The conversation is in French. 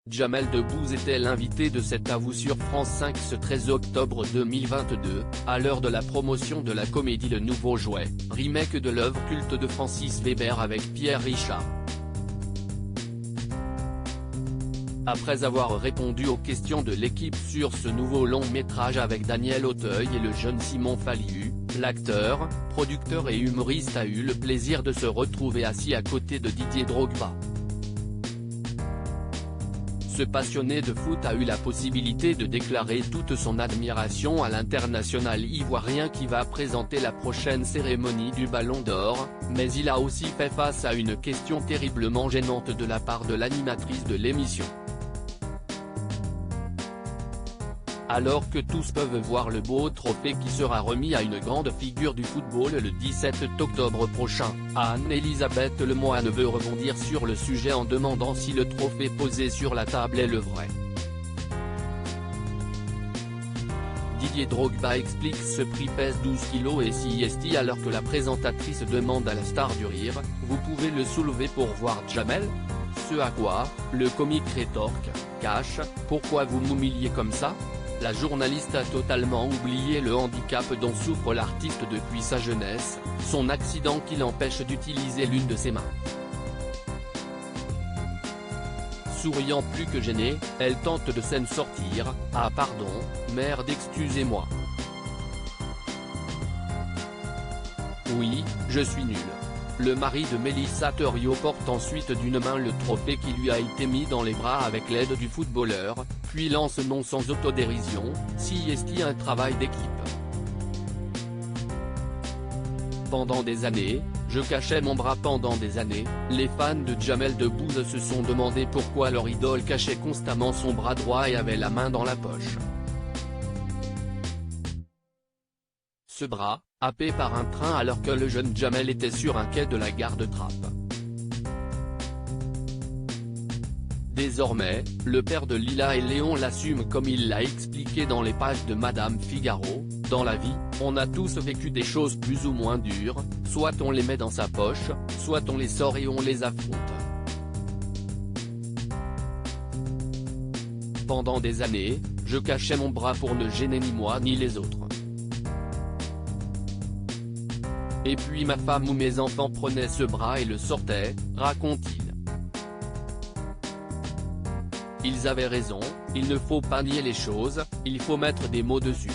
Jamel Debbouze était l'invité de cet À vous sur France 5 ce 13 octobre 2022, à l'heure de la promotion de la comédie Le Nouveau Jouet, remake de l'œuvre culte de Francis Weber avec Pierre Richard. Après avoir répondu aux questions de l'équipe sur ce nouveau long métrage avec Daniel Auteuil et le jeune Simon Falliu, l'acteur, producteur et humoriste a eu le plaisir de se retrouver assis à côté de Didier Drogba. Ce passionné de foot a eu la possibilité de déclarer toute son admiration à l'international ivoirien qui va présenter la prochaine cérémonie du Ballon d'Or, mais il a aussi fait face à une question terriblement gênante de la part de l'animatrice de l'émission. Alors que tous peuvent voir le beau trophée qui sera remis à une grande figure du football le 17 octobre prochain, Anne-Elisabeth Lemoine veut rebondir sur le sujet en demandant si le trophée posé sur la table est le vrai. Didier Drogba explique ce prix pèse 12 kg et si est alors que la présentatrice demande à la star du rire, vous pouvez le soulever pour voir Jamel ? Ce à quoi, le comique rétorque, cache, pourquoi vous m'humiliez comme ça ? La journaliste a totalement oublié le handicap dont souffre l'artiste depuis sa jeunesse, son accident qui l'empêche d'utiliser l'une de ses mains. Souriant plus que gênée, elle tente de s'en sortir, « Ah pardon, merde excusez-moi. Oui, je suis nul ». Le mari de Mélissa Thériault porte ensuite d'une main le trophée qui lui a été mis dans les bras avec l'aide du footballeur, puis lance non sans autodérision, si est un travail d'équipe. Pendant des années, je cachais mon bras pendant des années, les fans de Jamel Debbouze se sont demandé pourquoi leur idole cachait constamment son bras droit et avait la main dans la poche. Ce bras, happé par un train alors que le jeune Jamel était sur un quai de la gare de Trappes. Désormais, le père de Lila et Léon l'assume comme il l'a expliqué dans les pages de Madame Figaro, dans la vie, on a tous vécu des choses plus ou moins dures, soit on les met dans sa poche, soit on les sort et on les affronte. Pendant des années, je cachais mon bras pour ne gêner ni moi ni les autres. Et puis ma femme ou mes enfants prenaient ce bras et le sortaient, raconte-t-il. Ils avaient raison, il ne faut pas nier les choses, il faut mettre des mots dessus.